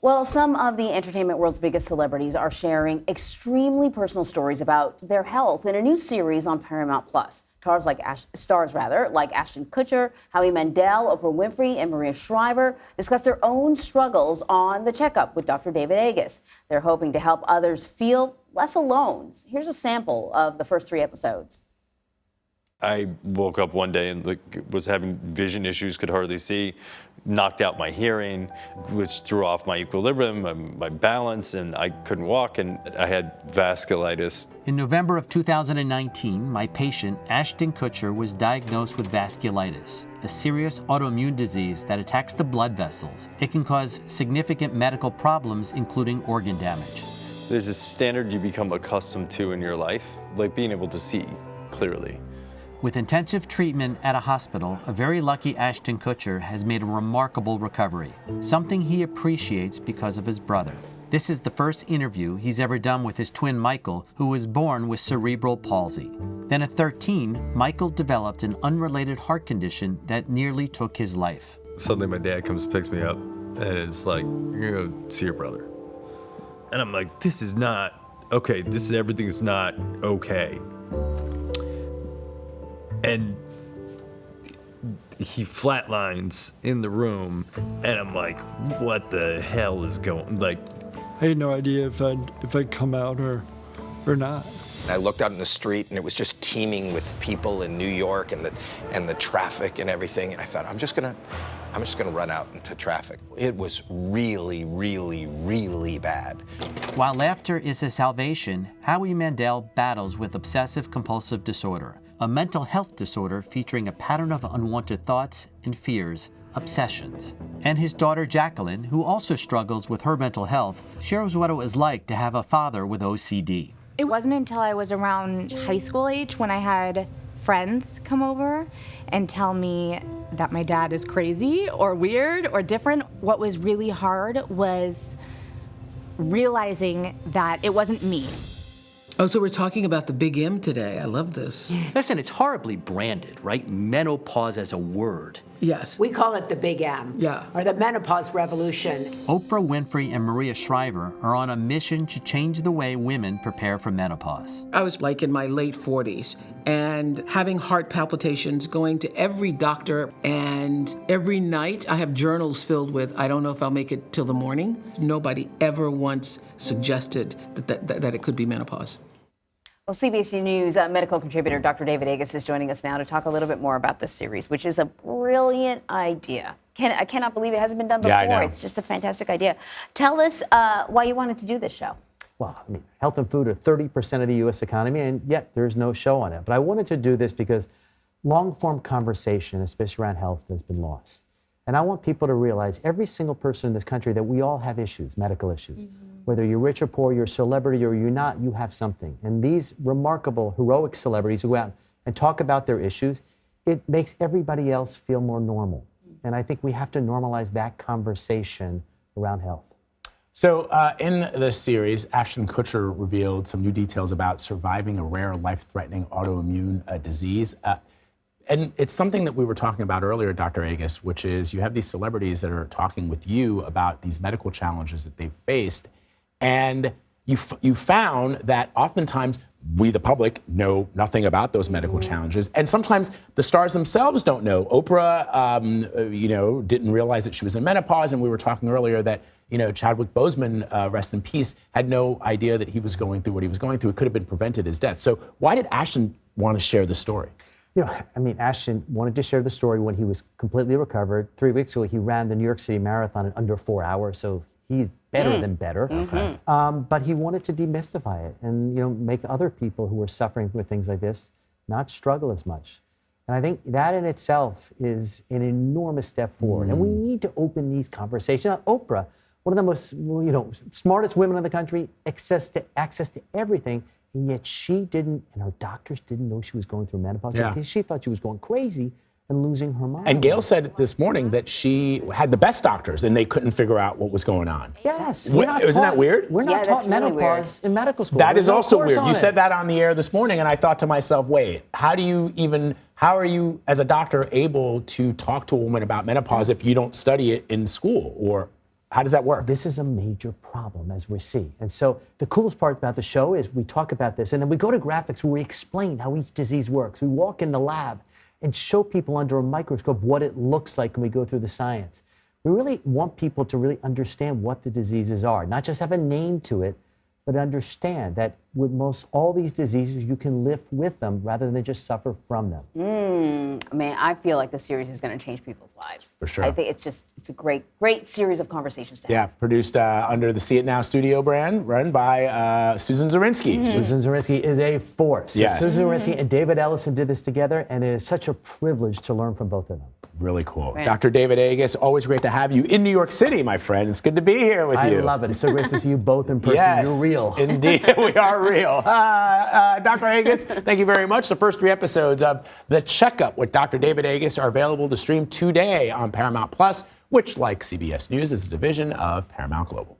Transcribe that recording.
Well, some of the entertainment world's biggest celebrities are sharing extremely personal stories about their health in a new series on Paramount Plus. Stars like Ashton Kutcher, Howie Mandel, Oprah Winfrey, and Maria Shriver discuss their own struggles on the Checkup with Dr. David Agus. They're hoping to help others feel less alone. Here's a sample of the first 3 episodes. I woke up one day and was having vision issues, could hardly see, knocked out my hearing, which threw off my equilibrium, my balance, and I couldn't walk, and I had vasculitis. In November of 2019, my patient, Ashton Kutcher, was diagnosed with vasculitis, a serious autoimmune disease that attacks the blood vessels. It can cause significant medical problems, including organ damage. There's a standard you become accustomed to in your life, like being able to see clearly. With intensive treatment at a hospital, a very lucky Ashton Kutcher has made a remarkable recovery, something he appreciates because of his brother. This is the first interview he's ever done with his twin Michael, who was born with cerebral palsy. Then at 13, Michael developed an unrelated heart condition that nearly took his life. Suddenly my dad comes and picks me up, and it's like, you're gonna go see your brother. And I'm like, this is not okay, everything's not okay. And he flatlines in the room, and I'm like, what the hell is going, like. I had no idea if I'd come out or not. I looked out in the street, and it was just teeming with people in New York and the traffic and everything. And I thought, I'm just gonna run out into traffic. It was really, really, really bad. While laughter is his salvation, Howie Mandel battles with obsessive compulsive disorder, a mental health disorder featuring a pattern of unwanted thoughts and fears, obsessions. And his daughter Jacqueline, who also struggles with her mental health, shares what it was like to have a father with OCD. It wasn't until I was around high school age when I had friends come over and tell me that my dad is crazy or weird or different. What was really hard was realizing that it wasn't me. Oh, so we're talking about the Big M today. I love this. Listen, it's horribly branded, right? Menopause as a word. Yes. We call it the Big M. Yeah. Or the menopause revolution. Oprah Winfrey and Maria Shriver are on a mission to change the way women prepare for menopause. I was like in my late 40s and having heart palpitations, going to every doctor, and every night I have journals filled with, I don't know if I'll make it till the morning. Nobody ever once suggested that it could be menopause. Well, CBS News medical contributor Dr. David Agus is joining us now to talk a little bit more about this series, which is a brilliant idea. I cannot believe it hasn't been done before. Yeah, I know. It's just a fantastic idea. Tell us why you wanted to do this show. Well, I mean, health and food are 30% of the U.S. economy, and yet there's no show on it. But I wanted to do this because long-form conversation, especially around health, has been lost. And I want people to realize, every single person in this country, that we all have issues, medical issues. Mm-hmm. Whether you're rich or poor, you're a celebrity or you're not, you have something. And these remarkable, heroic celebrities who go out and talk about their issues, it makes everybody else feel more normal. And I think we have to normalize that conversation around health. So in this series, Ashton Kutcher revealed some new details about surviving a rare, life-threatening autoimmune disease. And it's something that we were talking about earlier, Dr. Agus, which is you have these celebrities that are talking with you about these medical challenges that they've faced. And you found that oftentimes we, the public, know nothing about those medical challenges. And sometimes the stars themselves don't know. Oprah, didn't realize that she was in menopause. And we were talking earlier that, Chadwick Boseman, rest in peace, had no idea that he was going through what he was going through. It could have been prevented, his death. So why did Ashton want to share the story? Ashton wanted to share the story when he was completely recovered. 3 weeks ago, he ran the New York City Marathon in under 4 hours. So he's better than better. Mm-hmm. But he wanted to demystify it and, make other people who are suffering with things like this not struggle as much. And I think that in itself is an enormous step forward. And we need to open these conversations. Oprah, one of the most, smartest women in the country, access to everything. And yet she didn't, and her doctors didn't know she was going through menopause. Yeah. She thought she was going crazy and losing her mind. And Gail said this morning that she had the best doctors and they couldn't figure out what was going on. Yes. Isn't that weird? We're not taught menopause in medical school. That is also weird. You said that on the air this morning, and I thought to myself, wait, how are you as a doctor able to talk to a woman about menopause if you don't study it in school? Or How does that work? This is a major problem, as we see. And so the coolest part about the show is we talk about this, and then we go to graphics where we explain how each disease works. We walk in the lab and show people under a microscope what it looks like when we go through the science. We really want people to really understand what the diseases are, not just have a name to it, but understand that with most all these diseases, you can live with them rather than just suffer from them. I mean, I feel like the series is going to change people's lives. For sure. I think it's a great series of conversations to have. Yeah, produced under the See It Now studio brand, run by Susan Zirinsky. Susan Zirinsky is a force. So Yes. Susan Zirinsky and David Ellison did this together, and it is such a privilege to learn from both of them. Really cool. Right. Dr. David Agus, always great to have you in New York City, my friend. It's good to be here with you. I love it. It's so great to see you both in person. Yes, You're real. Indeed, we are real. Dr. Agus, thank you very much. The first 3 episodes of The Checkup with Dr. David Agus are available to stream today on Paramount Plus, which, like CBS News, is a division of Paramount Global.